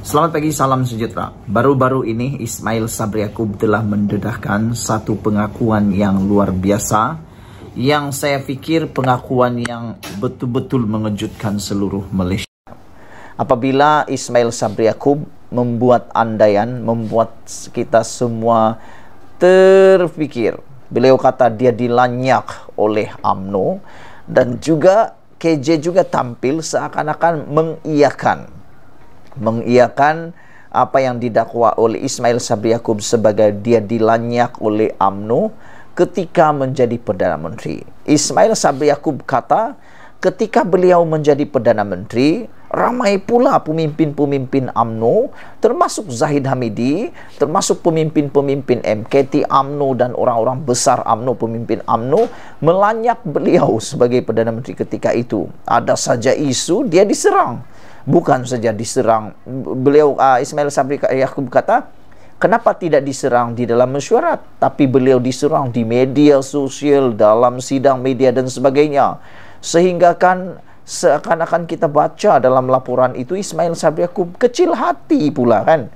Selamat pagi, salam sejahtera. Baru-baru ini Ismail Sabri Yaakob telah mendedahkan satu pengakuan yang luar biasa, yang saya pikir pengakuan yang betul-betul mengejutkan seluruh Malaysia. Apabila Ismail Sabri Yaakob membuat andaian, membuat kita semua terfikir. Beliau kata dia dilanyak oleh UMNO, dan juga KJ juga tampil seakan-akan mengiyakan apa yang didakwa oleh Ismail Sabri Yaakob sebagai dia dilanyak oleh UMNO ketika menjadi Perdana Menteri. Ismail Sabri Yaakob kata ketika beliau menjadi Perdana Menteri, ramai pula pemimpin-pemimpin UMNO, termasuk Zahid Hamidi, termasuk pemimpin-pemimpin MKT UMNO dan orang-orang besar UMNO, pemimpin UMNO, melanyak beliau sebagai Perdana Menteri ketika itu. Ada saja isu dia diserang. Bukan saja diserang, beliau Ismail Sabri Yaakob kata, kenapa tidak diserang di dalam mesyuarat, tapi beliau diserang di media sosial, dalam sidang media dan sebagainya. Sehingga kan seakan-akan kita baca dalam laporan itu Ismail Sabri Yaakob kecil hati pula kan.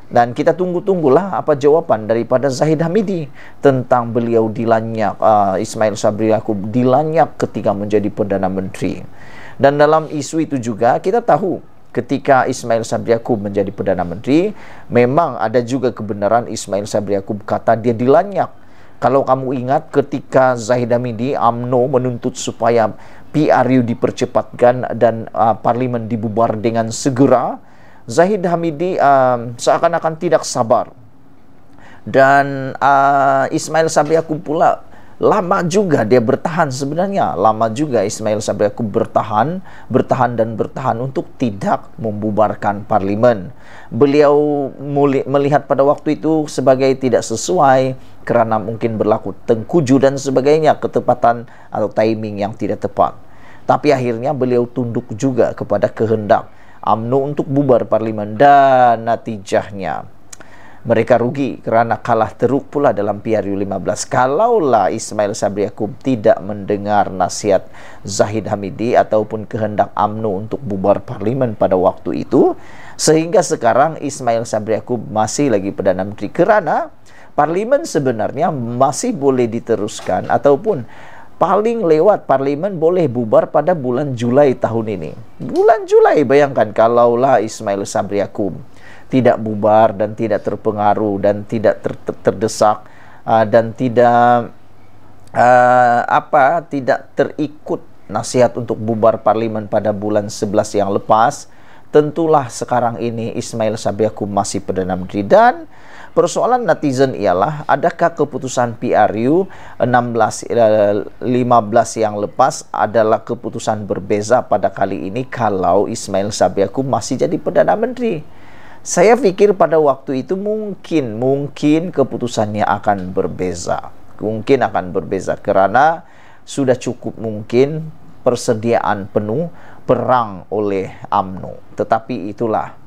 Dan kita tunggu-tunggulah apa jawaban daripada Zahid Hamidi tentang beliau dilanyak, Ismail Sabri Yaakob dilanyak ketika menjadi Perdana Menteri. Dan dalam isu itu juga kita tahu ketika Ismail Sabri Yaakob menjadi Perdana Menteri, memang ada juga kebenaran Ismail Sabri Yaakob kata dia dilanyak. Kalau kamu ingat ketika Zahid Hamidi UMNO menuntut supaya PRU dipercepatkan dan parlimen dibubar dengan segera, Zahid Hamidi seakan-akan tidak sabar. Dan Ismail Sabri Yaakob pula lama juga dia bertahan sebenarnya. Lama juga Ismail Sabri Yaakob bertahan untuk tidak membubarkan parlimen. Beliau melihat pada waktu itu sebagai tidak sesuai kerana mungkin berlaku tengkuju dan sebagainya, ketepatan atau timing yang tidak tepat. Tapi akhirnya beliau tunduk juga kepada kehendak UMNO untuk bubar parlimen, dan natijahnya mereka rugi kerana kalah teruk pula dalam PRU 15. Kalaulah Ismail Sabri Yaakob tidak mendengar nasihat Zahid Hamidi ataupun kehendak UMNO untuk bubar parlimen pada waktu itu, sehingga sekarang Ismail Sabri Yaakob masih lagi Perdana Menteri, kerana parlimen sebenarnya masih boleh diteruskan ataupun paling lewat parlimen boleh bubar pada bulan Julai tahun ini. Bulan Julai, bayangkan kalaulah Ismail Sabri Yaakob tidak bubar dan tidak terpengaruh dan tidak terdesak dan tidak tidak terikut nasihat untuk bubar parlimen pada bulan 11 yang lepas, tentulah sekarang ini Ismail Sabri Yaakob masih Perdana Menteri. Dan persoalan netizen ialah, adakah keputusan PRU 15 yang lepas adalah keputusan berbeza pada kali ini kalau Ismail Sabri Yaakob masih jadi Perdana Menteri? Saya pikir pada waktu itu mungkin keputusannya akan berbeza. Mungkin akan berbeza kerana sudah cukup mungkin persediaan penuh perang oleh UMNO. Tetapi itulah,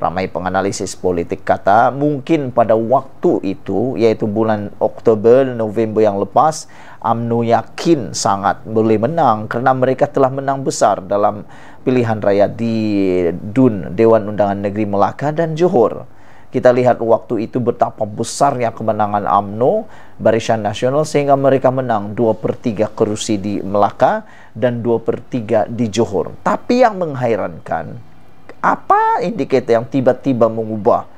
ramai penganalisis politik kata mungkin pada waktu itu, yaitu bulan Oktober, November yang lepas, UMNO yakin sangat boleh menang kerana mereka telah menang besar dalam pilihan raya di DUN, Dewan Undangan Negeri Melaka dan Johor. Kita lihat waktu itu betapa besarnya kemenangan UMNO, Barisan Nasional, sehingga mereka menang 2/3 kerusi di Melaka dan 2/3 di Johor. Tapi yang menghairankan, apa indikator yang tiba-tiba mengubah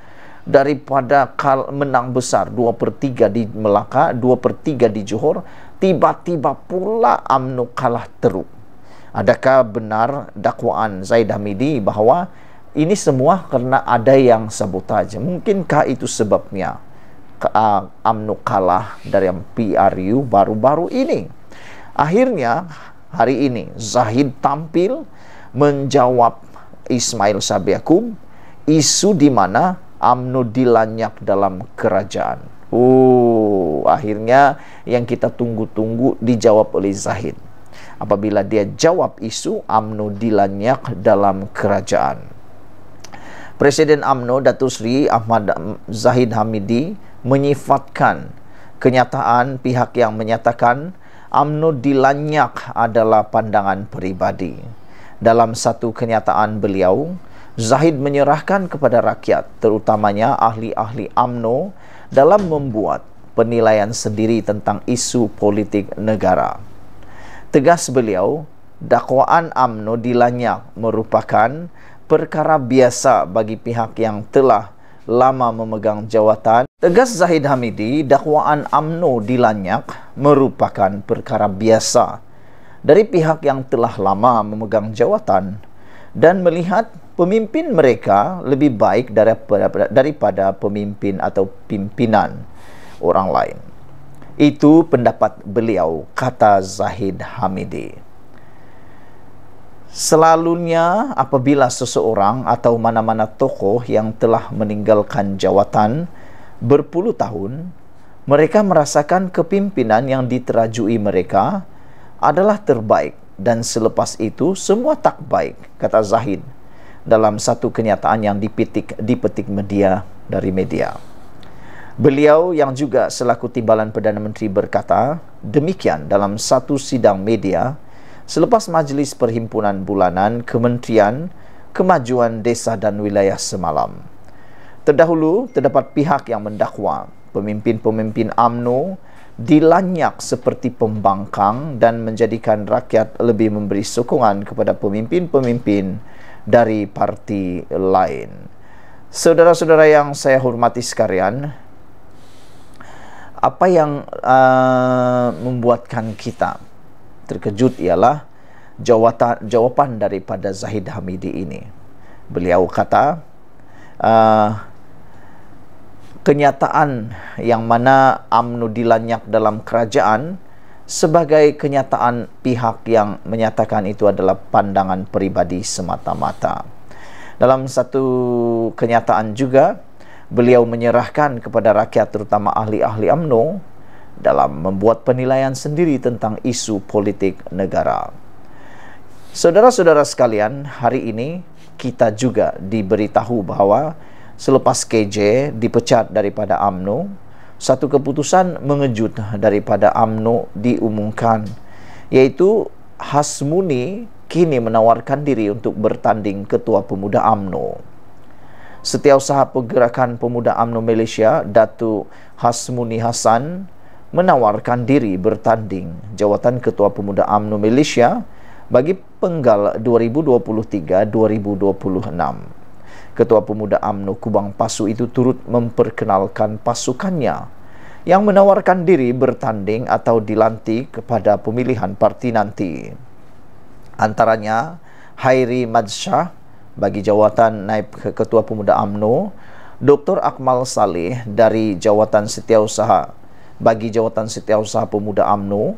daripada menang besar 2/3 di Melaka, 2/3 di Johor, tiba-tiba pula UMNO kalah teruk? Adakah benar dakwaan Zahid Hamidi bahawa ini semua kerana ada yang sabotaj? Mungkinkah itu sebabnya UMNO kalah dari PRU baru-baru ini? Akhirnya hari ini Zahid tampil menjawab Ismail Sabri Yaakob, isu di mana UMNO dilanyak dalam kerajaan. Akhirnya yang kita tunggu-tunggu dijawab oleh Zahid. Apabila dia jawab isu UMNO dilanyak dalam kerajaan. Presiden UMNO Datuk Seri Ahmad Zahid Hamidi menyifatkan kenyataan pihak yang menyatakan UMNO dilanyak adalah pandangan peribadi. Dalam satu kenyataan beliau, Zahid menyerahkan kepada rakyat, terutamanya ahli-ahli UMNO, dalam membuat penilaian sendiri tentang isu politik negara. Tegas beliau, dakwaan UMNO dilanyak merupakan perkara biasa bagi pihak yang telah lama memegang jawatan. Tegas Zahid Hamidi, dakwaan UMNO dilanyak merupakan perkara biasa dari pihak yang telah lama memegang jawatan dan melihat pemimpin mereka lebih baik daripada pemimpin atau pimpinan orang lain. Itu pendapat beliau, kata Zahid Hamidi. Selalunya apabila seseorang atau mana-mana tokoh yang telah meninggalkan jawatan berpuluh tahun, mereka merasakan kepimpinan yang diterajui mereka adalah terbaik dan selepas itu semua tak baik, kata Zahid dalam satu kenyataan yang dipetik media dari media. Beliau yang juga selaku timbalan Perdana Menteri berkata demikian dalam satu sidang media selepas Majlis Perhimpunan Bulanan Kementerian Kemajuan Desa dan Wilayah semalam. Terdahulu, terdapat pihak yang mendakwa pemimpin-pemimpin UMNO dilanyak seperti pembangkang dan menjadikan rakyat lebih memberi sokongan kepada pemimpin-pemimpin dari parti lain. Saudara-saudara yang saya hormati sekalian, apa yang membuatkan kita terkejut ialah jawapan daripada Zahid Hamidi ini. Beliau kata kenyataan yang mana UMNO dilanyak dalam kerajaan sebagai kenyataan pihak yang menyatakan itu adalah pandangan peribadi semata-mata. Dalam satu kenyataan juga, beliau menyerahkan kepada rakyat terutama ahli-ahli UMNO dalam membuat penilaian sendiri tentang isu politik negara. Saudara-saudara sekalian, hari ini kita juga diberitahu bahwa selepas KJ dipecat daripada UMNO, satu keputusan mengejut daripada UMNO diumumkan, yaitu Hasmuni kini menawarkan diri untuk bertanding Ketua Pemuda UMNO. Setiausaha Pergerakan Pemuda UMNO Malaysia, Datuk Hasmuni Hassan, menawarkan diri bertanding jawatan Ketua Pemuda UMNO Malaysia bagi penggal 2023-2026. Ketua Pemuda UMNO Kubang Pasu itu turut memperkenalkan pasukannya yang menawarkan diri bertanding atau dilantik kepada pemilihan parti nanti. Antaranya Hairi Madsyah bagi jawatan Naib Ketua Pemuda UMNO, Dr. Akmal Saleh dari jawatan Setiausaha bagi jawatan Setiausaha Pemuda UMNO,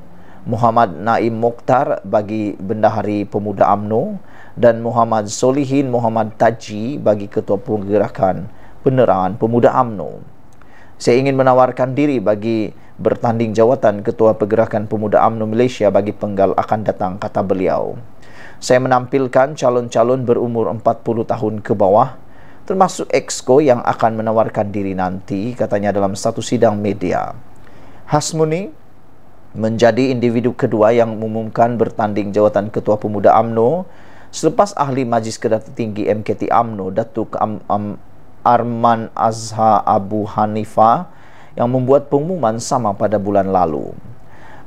Muhammad Naim Mokhtar bagi Bendahari Pemuda UMNO, dan Muhammad Solihin Muhammad Taji bagi Ketua Pergerakan Penerangan Pemuda UMNO. Saya ingin menawarkan diri bagi bertanding jawatan Ketua Pergerakan Pemuda UMNO Malaysia bagi penggal akan datang, kata beliau. Saya menampilkan calon-calon berumur 40 tahun ke bawah, termasuk Exco yang akan menawarkan diri nanti, katanya dalam satu sidang media. Hasmuni menjadi individu kedua yang mengumumkan bertanding jawatan Ketua Pemuda UMNO selepas ahli Majlis Kedati Tinggi MKT UMNO, Datuk Arman Azhar Abu Hanifah, yang membuat pengumuman sama pada bulan lalu.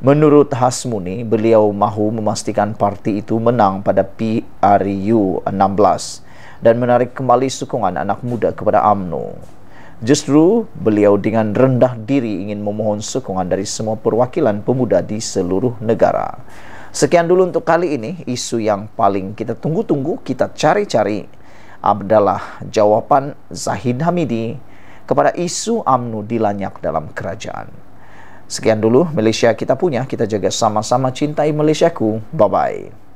Menurut Hasmuni, beliau mahu memastikan parti itu menang pada PRU 16 dan menarik kembali sokongan anak muda kepada UMNO. Justru, beliau dengan rendah diri ingin memohon sokongan dari semua perwakilan pemuda di seluruh negara. Sekian dulu untuk kali ini. Isu yang paling kita tunggu-tunggu, kita cari-cari adalah jawaban Zahid Hamidi kepada isu UMNO dilanyak dalam kerajaan. Sekian dulu Malaysia kita punya, kita jaga sama-sama cintai Malaysiaku. Bye-bye.